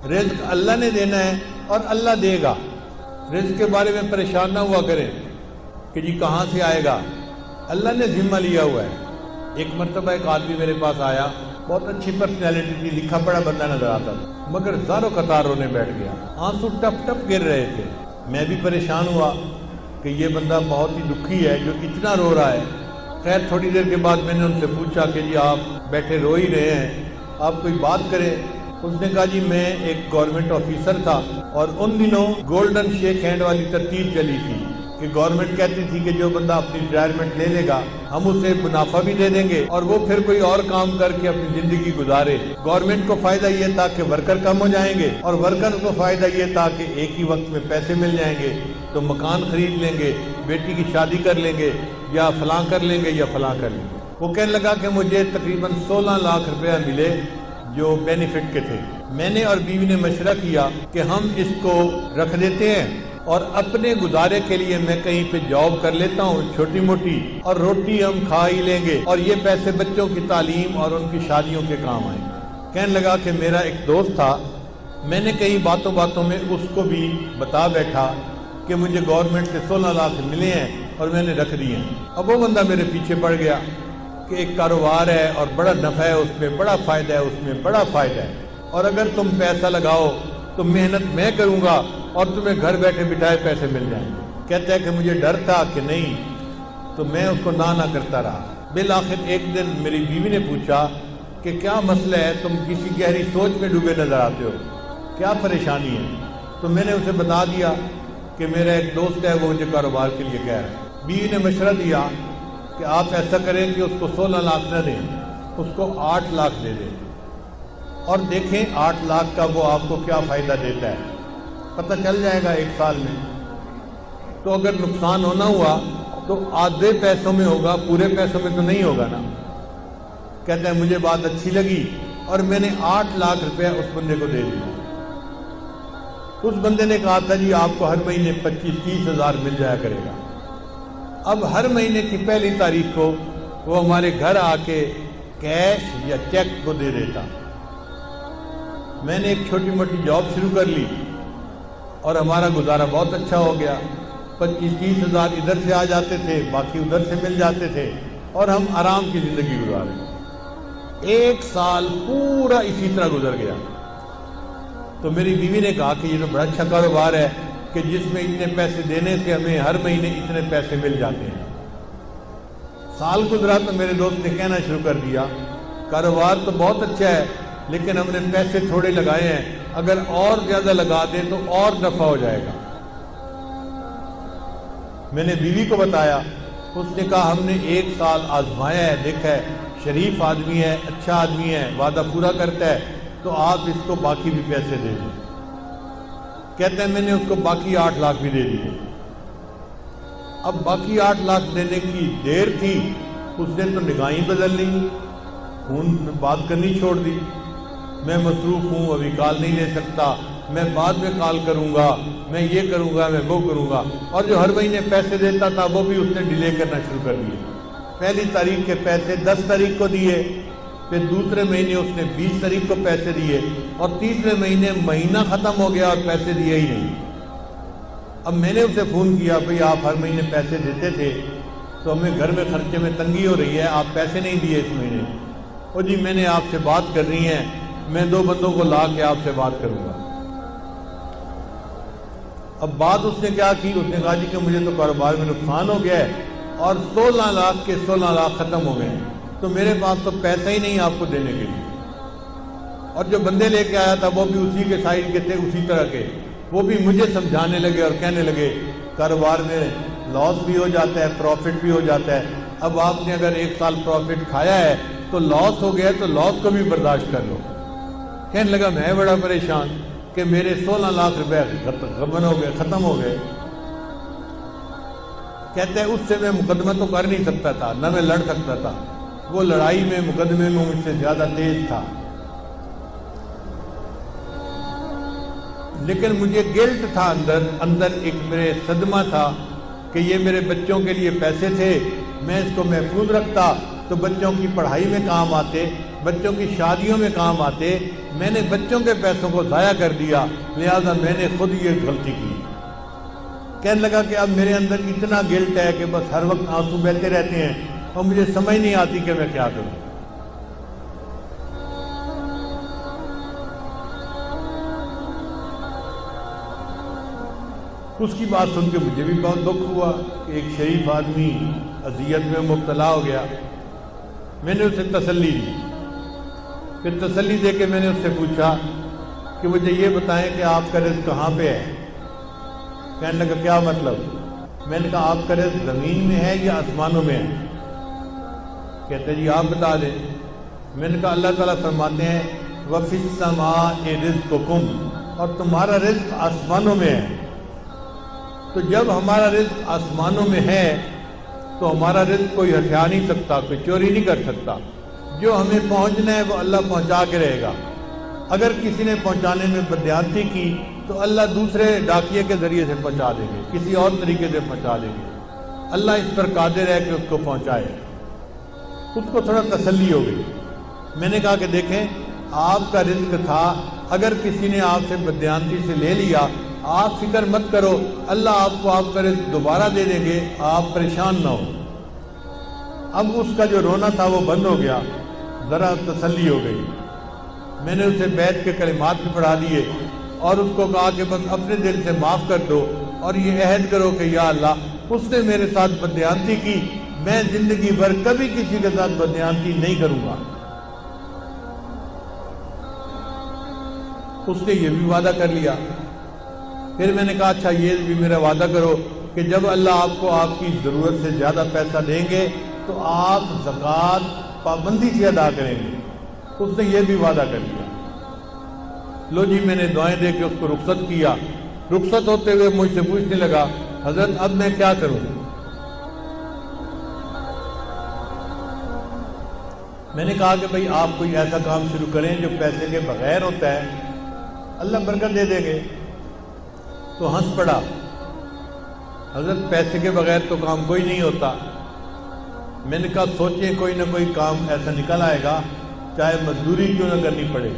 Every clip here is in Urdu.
رزق اللہ نے دینا ہے اور اللہ دے گا. رزق کے بارے میں پریشان نہ ہوا کریں کہ جی کہاں سے آئے گا. اللہ نے ذمہ لیا ہوا ہے. ایک مرتبہ ایک آدمی میرے پاس آیا, بہت اچھی پرسنالٹی تھی, لکھا پڑھا بندہ نظر آتا تھا, مگر زاروں قطار رونے بیٹھ گیا, آنسو ٹپ ٹپ گر رہے تھے. میں بھی پریشان ہوا کہ یہ بندہ بہت ہی دکھی ہے جو اتنا رو رہا ہے. خیر تھوڑی دیر کے بعد میں نے ان سے پوچھا کہ جی آپ بیٹھے رو ہی رہے ہیں, آپ کوئی بات کریں. اس نے کہا جی میں ایک گورنمنٹ آفیسر تھا اور ان دنوں گولڈن شیک ہینڈ والی ترتیب چلی تھی کہ گورنمنٹ کہتی تھی کہ جو بندہ اپنی ریٹائرمنٹ لے لے گا ہم اسے منافع بھی دے دیں گے اور وہ پھر کوئی اور کام کر کے اپنی زندگی گزارے. گورنمنٹ کو فائدہ یہ تھا کہ ورکر کم ہو جائیں گے اور ورکر کو فائدہ یہ تھا کہ ایک ہی وقت میں پیسے مل جائیں گے تو مکان خرید لیں گے, بیٹی کی شادی کر لیں گے, یا فلاں کر لیں گے یا فلاں کر لیں گے. وہ کہنے لگا کہ مجھے تقریباً 16 لاکھ روپیہ ملے جو بینیفٹ کے تھے. میں نے اور بیوی نے مشورہ کیا کہ ہم اس کو رکھ دیتے ہیں اور اپنے گزارے کے لیے میں کہیں پہ جاب کر لیتا ہوں چھوٹی موٹی, اور روٹی ہم کھا ہی لیں گے اور یہ پیسے بچوں کی تعلیم اور ان کی شادیوں کے کام آئیں گے. کہنے لگا کہ میرا ایک دوست تھا, میں نے کئی باتوں باتوں میں اس کو بھی بتا بیٹھا کہ مجھے گورنمنٹ سے 16 لاکھ ملے ہیں اور میں نے رکھ دیے ہیں. اب وہ بندہ میرے پیچھے پڑ گیا کہ ایک کاروبار ہے اور بڑا نفع ہے, اس میں بڑا فائدہ ہے, اس میں بڑا فائدہ ہے, اور اگر تم پیسہ لگاؤ تو محنت میں کروں گا اور تمہیں گھر بیٹھے بٹھائے پیسے مل جائیں گے. کہتا ہے کہ مجھے ڈر تھا کہ نہیں, تو میں اس کو نہ کرتا رہا. بالآخر ایک دن میری بیوی نے پوچھا کہ کیا مسئلہ ہے, تم کسی گہری سوچ میں ڈوبے نظر آتے ہو, کیا پریشانی ہے؟ تو میں نے اسے بتا دیا کہ میرا ایک دوست ہے وہ مجھے کاروبار کے لیے کہہ رہا ہے. بیوی نے مشورہ دیا کہ آپ ایسا کریں کہ اس کو 16 لاکھ نہ دیں, اس کو 8 لاکھ دے دیں اور دیکھیں 8 لاکھ کا وہ آپ کو کیا فائدہ دیتا ہے, پتہ چل جائے گا 1 سال میں. تو اگر نقصان ہونا ہوا تو آدھے پیسوں میں ہوگا, پورے پیسوں میں تو نہیں ہوگا نا. کہتا ہے مجھے بات اچھی لگی اور میں نے 8 لاکھ روپے اس بندے کو دے دیا. اس بندے نے کہا تھا جی آپ کو ہر مہینے 25-30 ہزار مل جایا کرے گا. اب ہر مہینے کی پہلی تاریخ کو وہ ہمارے گھر آ کے کیش یا چیک کو دے دیتا. میں نے ایک چھوٹی موٹی جاب شروع کر لی اور ہمارا گزارا بہت اچھا ہو گیا. 25-30 ہزار ادھر سے آ جاتے تھے, باقی ادھر سے مل جاتے تھے اور ہم آرام کی زندگی گزارے. 1 سال پورا اسی طرح گزر گیا. تو میری بیوی نے کہا کہ یہ تو بڑا اچھا کاروبار ہے کہ جس میں اتنے پیسے دینے سے ہمیں ہر مہینے اتنے پیسے مل جاتے ہیں. سال گزرا تو میرے دوست نے کہنا شروع کر دیا کاروبار تو بہت اچھا ہے لیکن ہم نے پیسے تھوڑے لگائے ہیں, اگر اور زیادہ لگا دیں تو اور نفع ہو جائے گا. میں نے بیوی کو بتایا, اس نے کہا ہم نے 1 سال آزمایا ہے, دیکھا ہے شریف آدمی ہے, اچھا آدمی ہے, وعدہ پورا کرتا ہے, تو آپ اس کو باقی بھی پیسے دے دیں. کہتے ہیں میں نے اس کو باقی 8 لاکھ بھی دے دیے. اب باقی 8 لاکھ دینے کی دیر تھی, اس نے تو نگاہیں بدل لی, فون میں بات کرنی چھوڑ دی. میں مصروف ہوں, ابھی کال نہیں لے سکتا, میں بعد میں کال کروں گا, میں یہ کروں گا, میں وہ کروں گا. اور جو ہر مہینے پیسے دیتا تھا وہ بھی اس نے ڈیلے کرنا شروع کر دیے. پہلی تاریخ کے پیسے 10 تاریخ کو دیے, پھر دوسرے مہینے اس نے 20 تاریخ کو پیسے دیے, اور تیسرے مہینے مہینہ ختم ہو گیا اور پیسے دیے ہی نہیں. اب میں نے اسے فون کیا, بھئی آپ ہر مہینے پیسے دیتے تھے تو ہمیں گھر میں خرچے میں تنگی ہو رہی ہے, آپ پیسے نہیں دیے اس مہینے. اور جی میں نے آپ سے بات کرنی ہے, میں 2 بندوں کو لا کے آپ سے بات کروں گا. اب بات اس نے کیا کی, اس نے کہا جی کہ مجھے تو کاروبار میں نقصان ہو گیا ہے اور 16 لاکھ کے 16 لاکھ ختم ہو گئے ہیں, تو میرے پاس تو پیسہ ہی نہیں آپ کو دینے کے لیے. اور جو بندے لے کے آیا تھا وہ بھی اسی کے سائز کے تھے, اسی طرح کے, وہ بھی مجھے سمجھانے لگے اور کہنے لگے کاروبار میں لاس بھی ہو جاتا ہے, پروفٹ بھی ہو جاتا ہے. اب آپ نے اگر 1 سال پروفٹ کھایا ہے تو لاس ہو گیا تو لاس کو بھی برداشت کر لو. کہنے لگا میں بڑا پریشان کہ میرے 16 لاکھ روپے ختم ہو گئے. کہتے ہیں اس سے میں مقدمہ تو کر نہیں سکتا تھا, نہ میں لڑ سکتا تھا, وہ لڑائی میں مقدمے میں مجھ سے زیادہ تیز تھا. لیکن مجھے گلٹ تھا اندر ایک میرے صدمہ تھا کہ یہ میرے بچوں کے لیے پیسے تھے, میں اس کو محفوظ رکھتا تو بچوں کی پڑھائی میں کام آتے, بچوں کی شادیوں میں کام آتے، میں نے بچوں کے پیسوں کو ضائع کر دیا، لہذا میں نے خود یہ غلطی کی۔ کہنے لگا کہ اب میرے اندر اتنا گلٹ ہے کہ بس ہر وقت آنسو بہتے رہتے ہیں اور مجھے سمجھ نہیں آتی کہ میں کیا کروں۔ اس کی بات سن کے مجھے بھی بہت دکھ ہوا کہ ایک شریف آدمی اذیت میں مبتلا ہو گیا۔ میں نے اسے تسلی دی، پھر تسلی دے کے میں نے اس سے پوچھا کہ مجھے یہ بتائیں کہ آپ کا رزق کہاں پہ ہے؟ کہنے لگا کیا مطلب؟ میں نے کہا آپ کا رزق زمین میں ہے یا آسمانوں میں ہے؟ کہتے جی آپ بتا دیں۔ میں نے کہا اللہ تعالیٰ فرماتے ہیں وَفِي السَّمَاءِ رِزْقُكُمْ، اور تمہارا رزق آسمانوں میں ہے۔ تو جب ہمارا رزق آسمانوں میں ہے تو ہمارا رزق کوئی ہٹھا نہیں سکتا، کوئی چوری نہیں کر سکتا۔ جو ہمیں پہنچنا ہے وہ اللہ پہنچا کے رہے گا۔ اگر کسی نے پہنچانے میں بددیانتی کی تو اللہ دوسرے ڈاکیے کے ذریعے سے پہنچا دیں گے، کسی اور طریقے سے پہنچا دیں گے۔ اللہ اس پر قادر ہے کہ اس کو پہنچائے۔ اس کو تھوڑا تسلی ہو گئی۔ میں نے کہا کہ دیکھیں آپ کا رزق تھا، اگر کسی نے آپ سے بددیانتی سے لے لیا آپ فکر مت کرو، اللہ آپ کو آپ کا رزق دوبارہ دے دیں گے، آپ پریشان نہ ہو۔ اب اس کا جو رونا تھا وہ بند ہو گیا، ذرا تسلی ہو گئی۔ میں نے اسے بیت کے کلمات بھی پڑھا دیے اور اس کو کہا کہ بس اپنے دل سے معاف کر دو اور یہ عہد کرو کہ یا اللہ اس نے میرے ساتھ بددیانتی کی، میں زندگی بھر کبھی کسی کے ساتھ بددیانتی نہیں کروں گا۔ اس نے یہ بھی وعدہ کر لیا۔ پھر میں نے کہا اچھا یہ بھی میرا وعدہ کرو کہ جب اللہ آپ کو آپ کی ضرورت سے زیادہ پیسہ دیں گے تو آپ زکوٰۃ پابندی سے ادا کریں گے۔ اس نے یہ بھی وعدہ کر لیا۔ لو جی میں نے دعائیں دے کے اس کو رخصت کیا۔ رخصت ہوتے ہوئے مجھ سے پوچھنے لگا حضرت اب میں کیا کروں؟ میں نے کہا کہ بھئی آپ کوئی ایسا کام شروع کریں جو پیسے کے بغیر ہوتا ہے، اللہ برکت دے دیں گے۔ تو ہنس پڑا، حضرت پیسے کے بغیر تو کام کوئی نہیں ہوتا۔ میں نے کہا سوچیں کوئی نہ کوئی کام ایسا نکل آئے گا، چاہے مزدوری کیوں نہ کرنی پڑے۔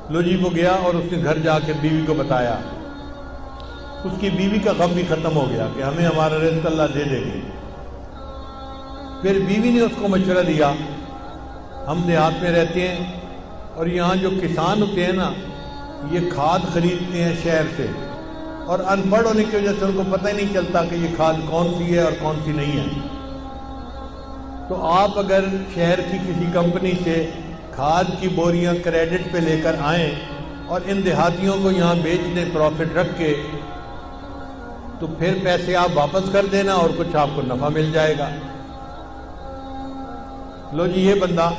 لو جی وہ گیا اور اس نے گھر جا کے بیوی کو بتایا۔ اس کی بیوی کا غم بھی ختم ہو گیا کہ ہمیں ہمارا رزق اللہ دے دے گے۔ پھر بیوی نے اس کو مشورہ دیا، ہم دیہات میں رہتے ہیں اور یہاں جو کسان ہوتے ہیں نا یہ کھاد خریدتے ہیں شہر سے، اور ان پڑھ ہونے کی وجہ سے ان کو پتہ ہی نہیں چلتا کہ یہ کھاد کون سی ہے اور کون سی نہیں ہے۔ تو آپ اگر شہر کی کسی کمپنی سے کھاد کی بوریاں کریڈٹ پہ لے کر آئیں اور ان دیہاتیوں کو یہاں بیچ دیں پروفٹ رکھ کے، تو پھر پیسے آپ واپس کر دینا اور کچھ آپ کو نفع مل جائے گا۔ لو جی یہ بندہ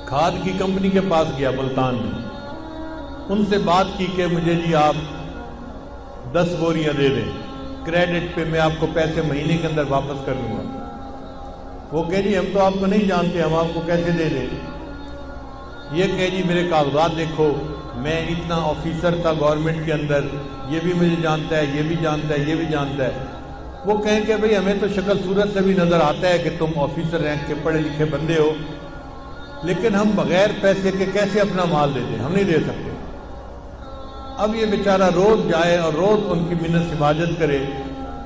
کھاد کی کمپنی کے پاس گیا ملتان میں، ان سے بات کی کہ مجھے جی آپ 10 بوریاں دے دیں کریڈٹ پہ، میں آپ کو پیسے مہینے کے اندر واپس کر دوں گا۔ وہ کہے جی ہم تو آپ کو نہیں جانتے، ہم آپ کو کیسے دے دیں؟ یہ کہے جی میرے کاغذات دیکھو، میں اتنا آفیسر تھا گورنمنٹ کے اندر، یہ بھی مجھے جانتا ہے، یہ بھی جانتا ہے، یہ بھی جانتا ہے۔ وہ کہیں کہ بھئی ہمیں تو شکل صورت سے بھی نظر آتا ہے کہ تم آفیسر رینک کے پڑھے لکھے بندے ہو، لیکن ہم بغیر پیسے کے کیسے اپنا مال دے دیں؟ ہم نہیں دے سکتے۔ اب یہ بیچارہ روز جائے اور روز ان کی منت سماجت کرے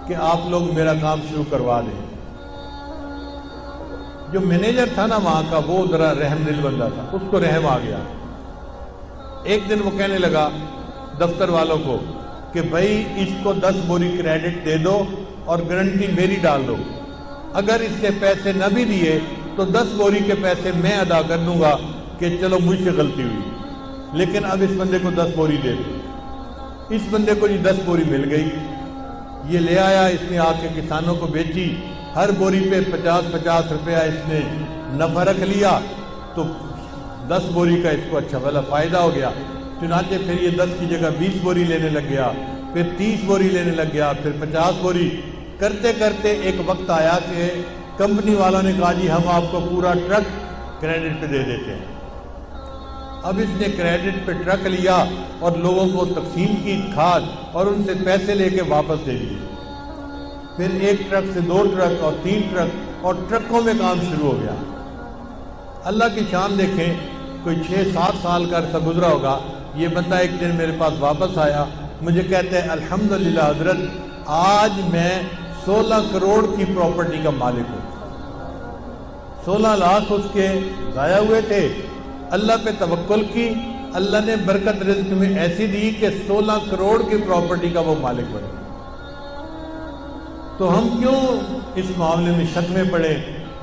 کہ آپ لوگ میرا کام شروع کروا دیں۔ جو مینیجر تھا نا وہاں کا وہ ذرا رحم دل بندہ تھا، اس کو رحم آ گیا۔ ایک دن وہ کہنے لگا دفتر والوں کو کہ بھائی اس کو 10 بوری کریڈٹ دے دو اور گارنٹی میری ڈال دو، اگر اس نے پیسے نہ بھی دیے تو 10 بوری کے پیسے میں ادا کر دوں گا کہ چلو مجھ سے غلطی ہوئی، لیکن اب اس بندے کو 10 بوری دے دو۔ اس بندے کو یہ 10 بوری مل گئی، یہ لے آیا، اس نے آ کے کسانوں کو بیچی، ہر بوری پہ 50-50 روپیہ اس نے نفع رکھ لیا، تو 10 بوری کا اس کو اچھا بھلا فائدہ ہو گیا۔ چنانچہ پھر یہ 10 کی جگہ 20 بوری لینے لگ گیا، پھر 30 بوری لینے لگ گیا، پھر 50 بوری کرتے کرتے ایک وقت آیا کہ کمپنی والوں نے کہا جی ہم آپ کو پورا ٹرک کریڈٹ پہ دے دیتے ہیں۔ اب اس نے کریڈٹ پہ ٹرک لیا اور لوگوں کو تقسیم کی کھاد اور ان سے پیسے لے کے واپس دے دیے۔ پھر 1 ٹرک سے 2 ٹرک اور 3 ٹرک اور ٹرکوں میں کام شروع ہو گیا۔ اللہ کی شان دیکھیں، کوئی 6-7 سال کا عرصہ گزرا ہوگا، یہ بندہ ایک دن میرے پاس واپس آیا، مجھے کہتے ہیں الحمدللہ حضرت آج میں 16 کروڑ کی پراپرٹی کا مالک ہوں۔ 16 لاکھ اس کے ضائع ہوئے تھے، اللہ پہ توکل کی، اللہ نے برکت رزق میں ایسی دی کہ 16 کروڑ کی پراپرٹی کا وہ مالک بنے۔ تو ہم کیوں اس معاملے میں شک میں پڑیں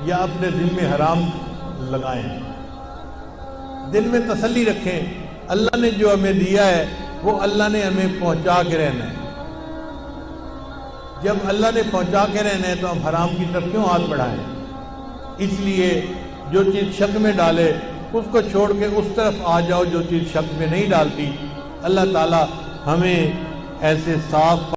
یا اپنے دل میں حرام لگائیں؟ دل میں تسلی رکھیں، اللہ نے جو ہمیں دیا ہے وہ اللہ نے ہمیں پہنچا کے رہنا ہے۔ جب اللہ نے پہنچا کے رہنا ہے تو ہم حرام کی طرف کیوں ہاتھ بڑھائیں؟ اس لیے جو چیز شک میں ڈالے اس کو چھوڑ کے اس طرف آ جاؤ جو چیز شک میں نہیں ڈالتی۔ اللہ تعالی ہمیں ایسے صاف